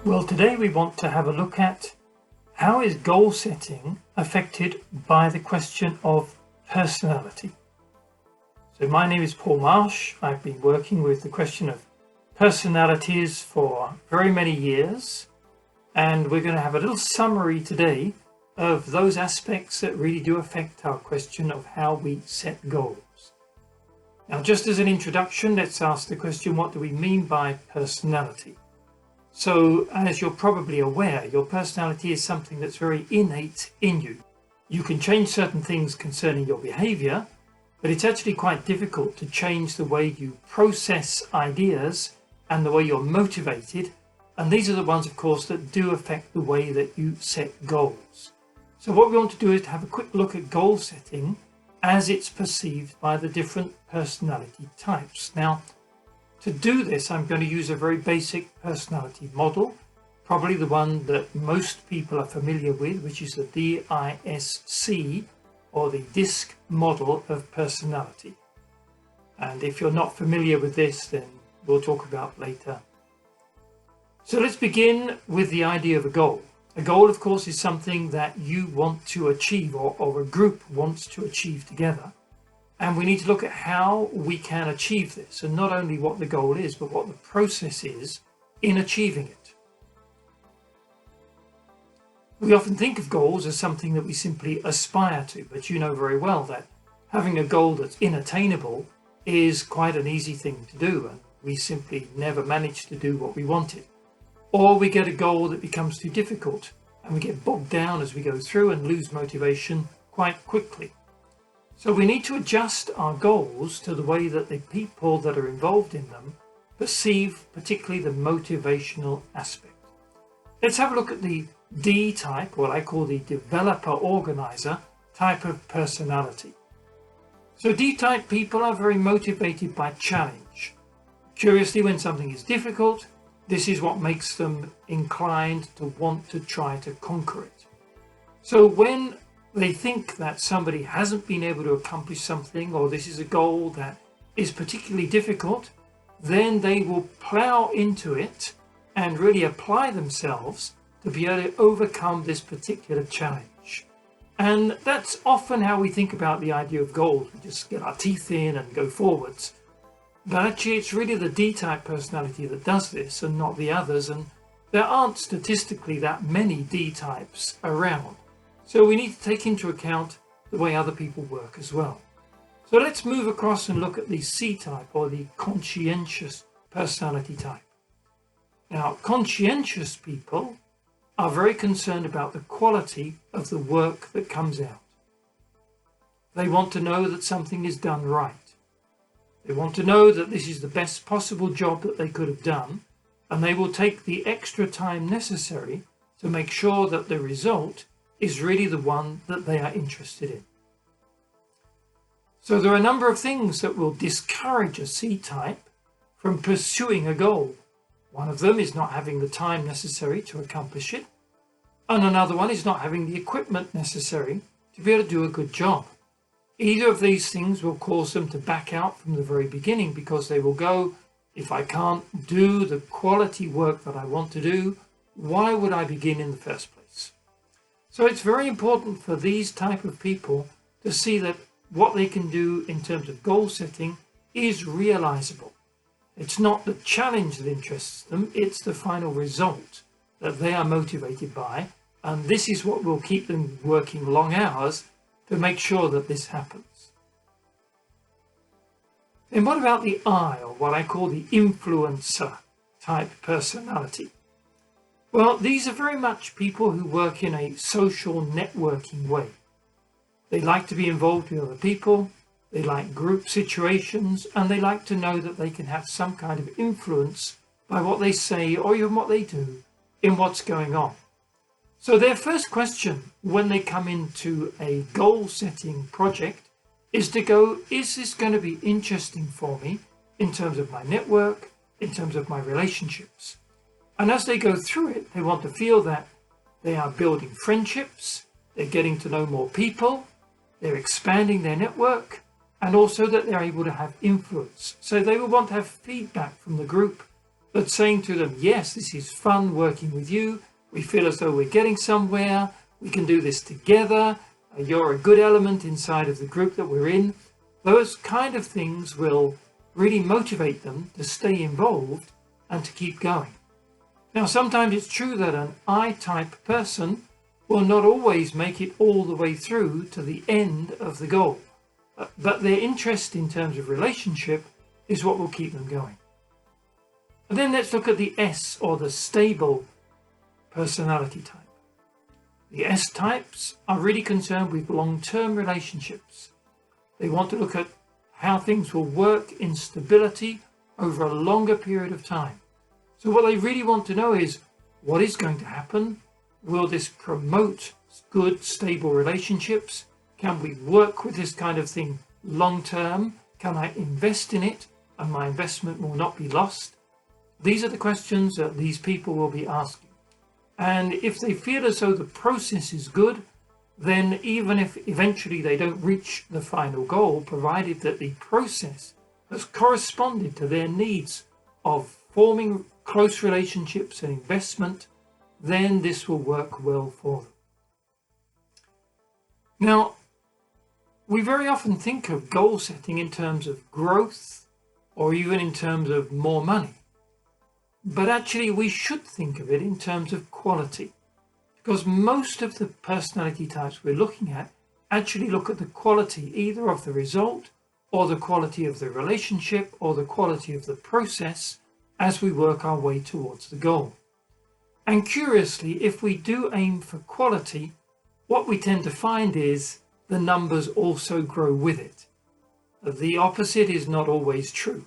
Well, today we want to have a look at how is goal setting affected by the question of personality. So my name is Paul Marsh. I've been working with the question of personalities for very many years, and we're going to have a little summary today of those aspects that really do affect our question of how we set goals. Now, just as an introduction, let's ask the question, what do we mean by personality? So, as you're probably aware, your personality is something that's very innate in you. You can change certain things concerning your behavior, but it's actually quite difficult to change the way you process ideas and the way you're motivated. And these are the ones, of course, that do affect the way that you set goals. So what we want to do is to have a quick look at goal setting as it's perceived by the different personality types. Now, to do this, I'm going to use a very basic personality model, probably the one that most people are familiar with, which is the DISC, or the DISC model of personality. And if you're not familiar with this, then we'll talk about later. So let's begin with the idea of a goal. A goal, of course, is something that you want to achieve, or a group wants to achieve together. And we need to look at how we can achieve this, and not only what the goal is, but what the process is in achieving it. We often think of goals as something that we simply aspire to, but you know very well that having a goal that's inattainable is quite an easy thing to do, and we simply never manage to do what we wanted. Or we get a goal that becomes too difficult, and we get bogged down as we go through and lose motivation quite quickly. So we need to adjust our goals to the way that the people that are involved in them perceive particularly the motivational aspect. Let's have a look at the D type, what I call the developer organizer type of personality. So D type people are very motivated by challenge. Curiously, when something is difficult, this is what makes them inclined to want to try to conquer it. So when they think that somebody hasn't been able to accomplish something, or this is a goal that is particularly difficult, then they will plow into it and really apply themselves to be able to overcome this particular challenge. And that's often how we think about the idea of goals. We just get our teeth in and go forwards. But actually it's really the D-type personality that does this and not the others, and there aren't statistically that many D-types around. So we need to take into account the way other people work as well. So let's move across and look at the C-type, or the conscientious personality type. Now, conscientious people are very concerned about the quality of the work that comes out. They want to know that something is done right. They want to know that this is the best possible job that they could have done, and they will take the extra time necessary to make sure that the result is really the one that they are interested in. So there are a number of things that will discourage a C-type from pursuing a goal. One of them is not having the time necessary to accomplish it, and another one is not having the equipment necessary to be able to do a good job. Either of these things will cause them to back out from the very beginning, because they will go, if I can't do the quality work that I want to do, why would I begin in the first place? So it's very important for these type of people to see that what they can do in terms of goal setting is realizable. It's not the challenge that interests them, it's the final result that they are motivated by, and this is what will keep them working long hours to make sure that this happens. Then what about the I, or what I call the influencer type personality? Well, these are very much people who work in a social networking way. They like to be involved with other people, they like group situations, and they like to know that they can have some kind of influence by what they say, or even what they do, in what's going on. So their first question when they come into a goal-setting project is to go, is this going to be interesting for me in terms of my network, in terms of my relationships? And as they go through it, they want to feel that they are building friendships, they're getting to know more people, they're expanding their network, and also that they're able to have influence. So they will want to have feedback from the group but saying to them, yes, this is fun working with you. We feel as though we're getting somewhere. We can do this together. You're a good element inside of the group that we're in. Those kind of things will really motivate them to stay involved and to keep going. Now, sometimes it's true that an I-type person will not always make it all the way through to the end of the goal, but their interest in terms of relationship is what will keep them going. And then let's look at the S, or the stable personality type. The S types are really concerned with long-term relationships. They want to look at how things will work in stability over a longer period of time. So what they really want to know is, what is going to happen? Will this promote good, stable relationships? Can we work with this kind of thing long term? Can I invest in it and my investment will not be lost? These are the questions that these people will be asking. And if they feel as though the process is good, then even if eventually they don't reach the final goal, provided that the process has corresponded to their needs of forming close relationships and investment, then this will work well for them. Now, we very often think of goal setting in terms of growth or even in terms of more money. But actually we should think of it in terms of quality, because most of the personality types we're looking at actually look at the quality either of the result or the quality of the relationship or the quality of the process as we work our way towards the goal. And curiously, if we do aim for quality, what we tend to find is the numbers also grow with it. The opposite is not always true.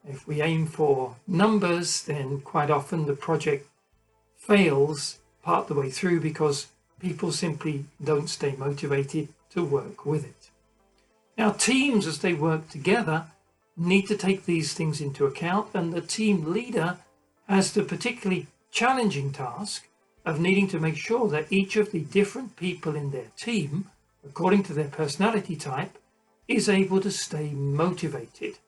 If we aim for numbers, then quite often the project fails part the way through because people simply don't stay motivated to work with it. Now, teams, as they work together, need to take these things into account, and the team leader has the particularly challenging task of needing to make sure that each of the different people in their team, according to their personality type, is able to stay motivated.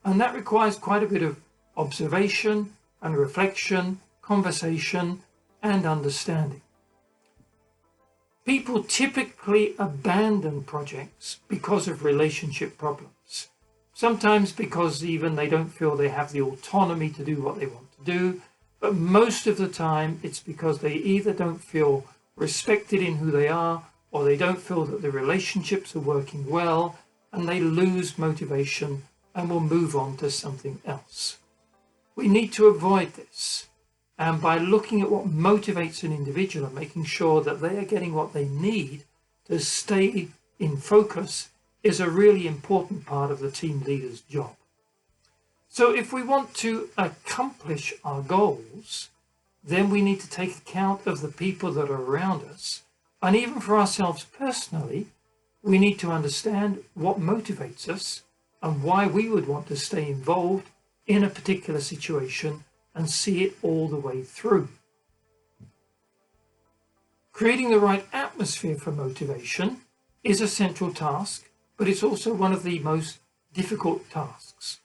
And that requires quite a bit of observation and reflection, conversation and understanding. People typically abandon projects because of relationship problems. Sometimes because even they don't feel they have the autonomy to do what they want to do, but most of the time it's because they either don't feel respected in who they are, or they don't feel that the relationships are working well, and they lose motivation and will move on to something else. We need to avoid this, and by looking at what motivates an individual and making sure that they are getting what they need to stay in focus is a really important part of the team leader's job. So if we want to accomplish our goals, then we need to take account of the people that are around us, and even for ourselves personally, we need to understand what motivates us and why we would want to stay involved in a particular situation and see it all the way through. Creating the right atmosphere for motivation is a central task, but it's also one of the most difficult tasks.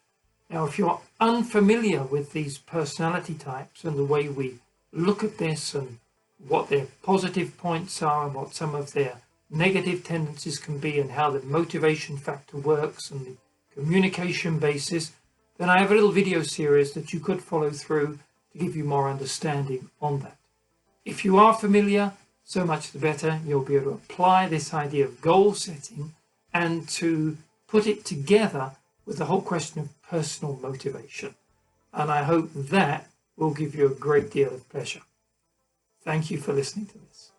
Now, if you're unfamiliar with these personality types and the way we look at this and what their positive points are and what some of their negative tendencies can be and how the motivation factor works and the communication basis, then I have a little video series that you could follow through to give you more understanding on that. If you are familiar, so much the better. You'll be able to apply this idea of goal setting and to put it together with the whole question of personal motivation. And I hope that will give you a great deal of pleasure. Thank you for listening to this.